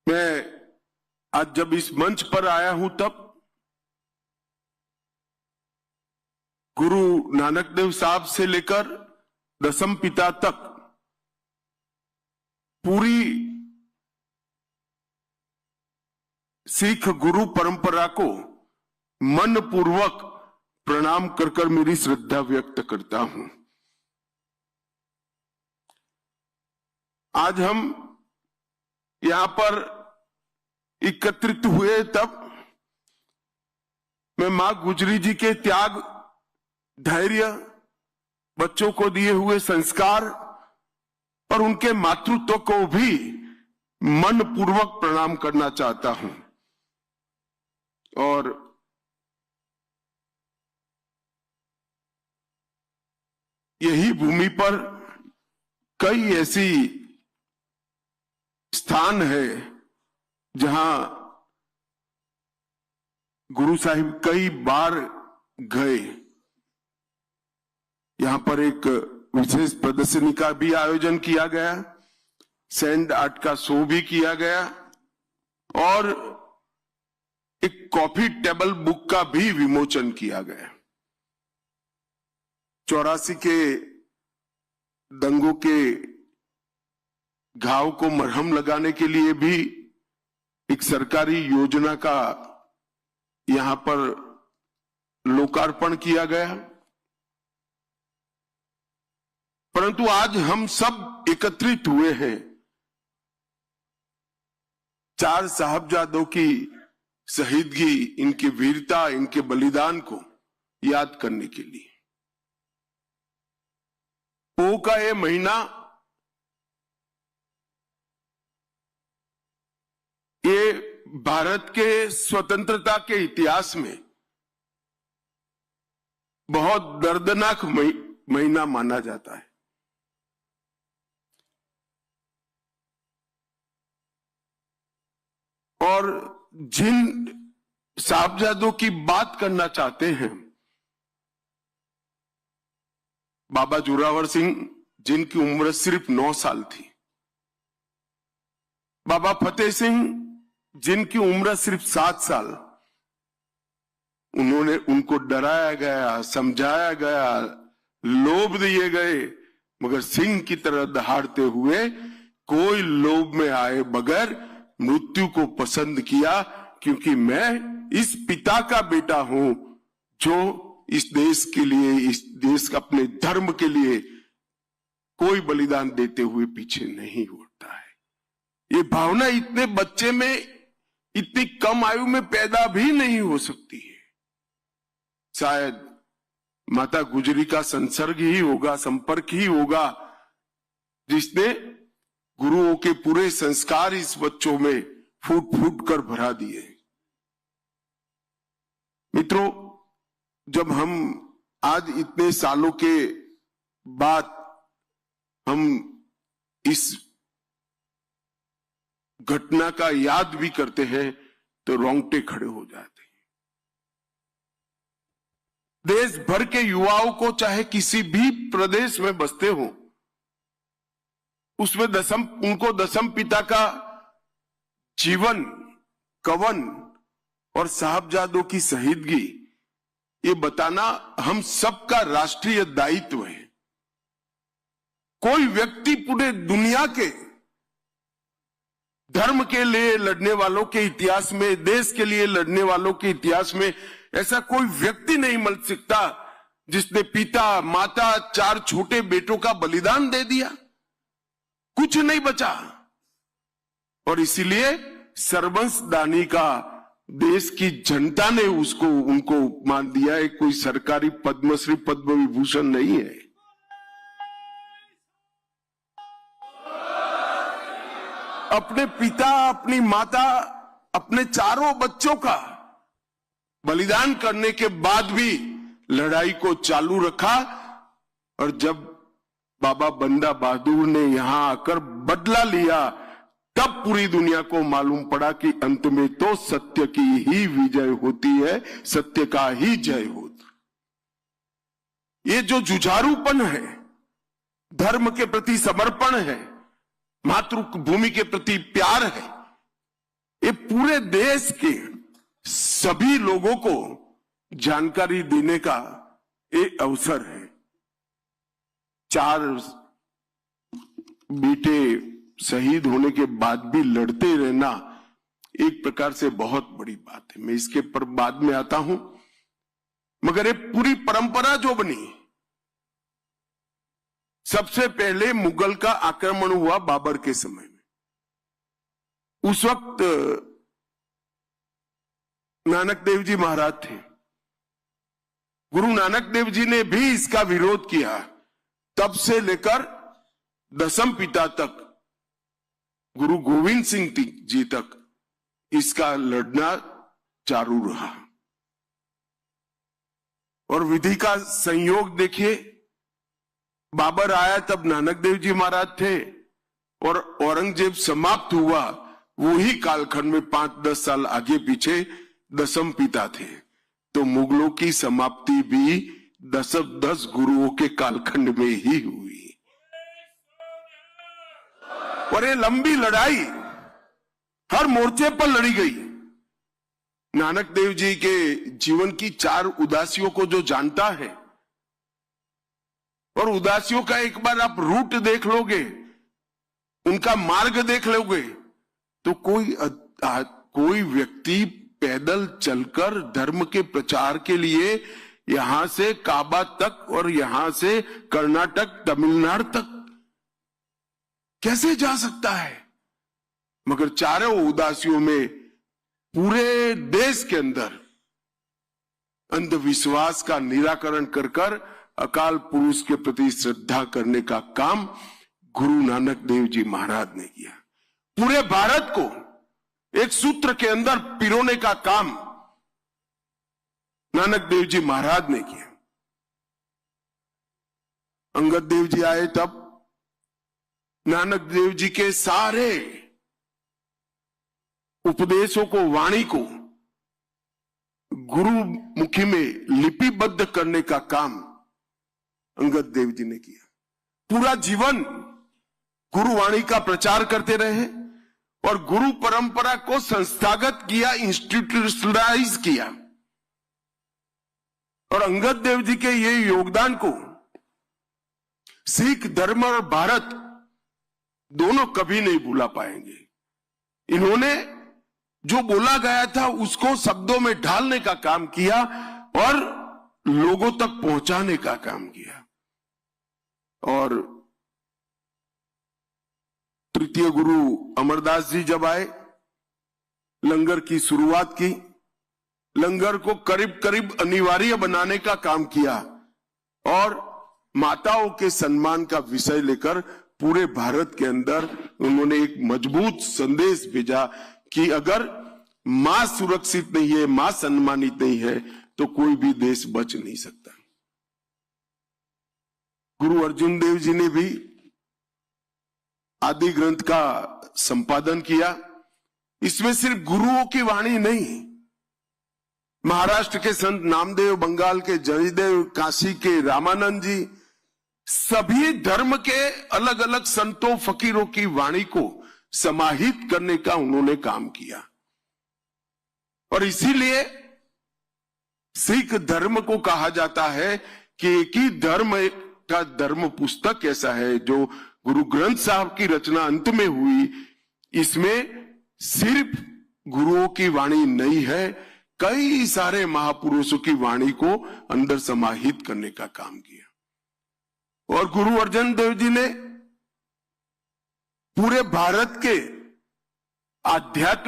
मैं आज जब इस मंच पर आया हूं तब गुरु नानक देव साहब से लेकर दसम पिता तक पूरी सिख गुरु परंपरा को मन पूर्वक प्रणाम कर कर मेरी श्रद्धा व्यक्त करता हूं। आज हम यहां पर एकत्रित हुए तब मैं मां गुजरी जी के त्याग, धैर्य, बच्चों को दिए हुए संस्कार और उनके मातृत्व को भी मन पूर्वक प्रणाम करना चाहता हूं। और यही भूमि पर कई ऐसी स्थान है जहां गुरु साहिब कई बार गए। यहां पर एक विशेष प्रदर्शनी का भी आयोजन किया गया, सैंड आर्ट का शो भी किया गया और एक कॉफी टेबल बुक का भी विमोचन किया गया। 84 के दंगों के घाव को मरहम लगाने के लिए भी एक सरकारी योजना का यहां पर लोकार्पण किया गया। परंतु आज हम सब एकत्रित हुए हैं 4 साहबजादों की शहीदगी, इनकी वीरता, इनके बलिदान को याद करने के लिए। पो का ये महीना ये भारत के स्वतंत्रता के इतिहास में बहुत दर्दनाक महीना माना जाता है। और जिन साहबजादों की बात करना चाहते हैं, बाबा जोरावर सिंह जिनकी उम्र सिर्फ 9 साल थी, बाबा फतेह सिंह जिनकी उम्र सिर्फ 7 साल, उनको डराया गया, समझाया गया, लोभ दिए गए, मगर सिंह की तरह दहाड़ते हुए कोई लोभ में आए बगैर मृत्यु को पसंद किया, क्योंकि मैं इस पिता का बेटा हूं जो इस देश के लिए, इस देश अपने धर्म के लिए कोई बलिदान देते हुए पीछे नहीं होता है। ये भावना इतने बच्चे में, इतनी कम आयु में पैदा भी नहीं हो सकती है। शायद माता गुजरी का संसर्ग ही होगा, संपर्क ही होगा, जिसने गुरुओं के पूरे संस्कार इस बच्चों में फूट फूट कर भरा दिए। मित्रों, जब हम आज इतने सालों के बाद हम इस घटना का याद भी करते हैं तो रोंगटे खड़े हो जाते हैं। देश भर के युवाओं को, चाहे किसी भी प्रदेश में बसते हो, उसमें उनको दसम पिता का जीवन, कवन और साहबजादों की शहीदगी, ये बताना हम सबका राष्ट्रीय दायित्व है। कोई व्यक्ति पूरे दुनिया के धर्म के लिए लड़ने वालों के इतिहास में, देश के लिए लड़ने वालों के इतिहास में ऐसा कोई व्यक्ति नहीं मिल सकता जिसने पिता, माता, 4 छोटे बेटों का बलिदान दे दिया, कुछ नहीं बचा। और इसीलिए सर्वंस दानी का देश की जनता ने उनको मान दिया है। कोई सरकारी पद्मश्री, पद्म विभूषण नहीं है। अपने पिता, अपनी माता, अपने 4 बच्चों का बलिदान करने के बाद भी लड़ाई को चालू रखा। और जब बाबा बंदा बहादुर ने यहां आकर बदला लिया, तब पूरी दुनिया को मालूम पड़ा कि अंत में तो सत्य की ही विजय होती है, सत्य का ही जय होता। ये जो जुझारूपन है, धर्म के प्रति समर्पण है, मातृभूमि के प्रति प्यार है, ये पूरे देश के सभी लोगों को जानकारी देने का एक अवसर है। 4 बेटे शहीद होने के बाद भी लड़ते रहना एक प्रकार से बहुत बड़ी बात है। मैं इसके पर बाद में आता हूं, मगर ये पूरी परंपरा जो बनी, सबसे पहले मुगल का आक्रमण हुआ बाबर के समय में। उस वक्त नानक देव जी महाराज थे। गुरु नानक देव जी ने भी इसका विरोध किया। तब से लेकर दसम पिता तक, गुरु गोविंद सिंह जी तक इसका लड़ना चालू रहा। और विधि का संयोग देखिए, बाबर आया तब नानक देव जी महाराज थे, और औरंगजेब समाप्त हुआ वही कालखंड में 5-10 साल आगे पीछे दसम पिता थे। तो मुगलों की समाप्ति भी 10 गुरुओं के कालखंड में ही हुई। और ये लंबी लड़ाई हर मोर्चे पर लड़ी गई। नानक देव जी के जीवन की 4 उदासियों को जो जानता है, और उदासियों का एक बार आप रूट देख लोगे, उनका मार्ग देख लोगे, तो कोई व्यक्ति पैदल चलकर धर्म के प्रचार के लिए यहां से काबा तक और यहां से कर्नाटक तमिलनाडु तक कैसे जा सकता है? मगर चारों उदासियों में पूरे देश के अंदर अंधविश्वास का निराकरण कर अकाल पुरुष के प्रति श्रद्धा करने का काम गुरु नानक देव जी महाराज ने किया। पूरे भारत को एक सूत्र के अंदर पिरोने का काम नानक देव जी महाराज ने किया। अंगद देव जी आए तब नानक देव जी के सारे उपदेशों को, वाणी को गुरुमुखी में लिपिबद्ध करने का काम अंगद देव जी ने किया। पूरा जीवन गुरुवाणी का प्रचार करते रहे और गुरु परंपरा को संस्थागत किया, इंस्टीट्यूशनलाइज किया। और अंगद देव जी के ये योगदान को सिख धर्म और भारत दोनों कभी नहीं भूला पाएंगे। इन्होंने जो बोला गया था उसको शब्दों में ढालने का काम किया और लोगों तक पहुंचाने का काम किया। और तृतीय गुरु अमरदास जी जब आए, लंगर की शुरुआत की, लंगर को करीब करीब अनिवार्य बनाने का काम किया और माताओं के सम्मान का विषय लेकर पूरे भारत के अंदर उन्होंने एक मजबूत संदेश भेजा कि अगर मां सुरक्षित नहीं है, मां सम्मानित नहीं है, तो कोई भी देश बच नहीं सकता। गुरु अर्जुन देव जी ने भी आदि ग्रंथ का संपादन किया। इसमें सिर्फ गुरुओं की वाणी नहीं, महाराष्ट्र के संत नामदेव, बंगाल के जयदेव, काशी के रामानंद जी, सभी धर्म के अलग अलग संतों फकीरों की वाणी को समाहित करने का उन्होंने काम किया। और इसीलिए सिख धर्म को कहा जाता है कि एक ही धर्म का धर्म पुस्तक ऐसा है जो गुरु ग्रंथ साहब की रचना अंत में हुई। इसमें सिर्फ गुरुओं की वाणी नहीं है, कई सारे महापुरुषों की वाणी को अंदर समाहित करने का काम किया। और गुरु अर्जन देव जी ने पूरे भारत के आध्यात्म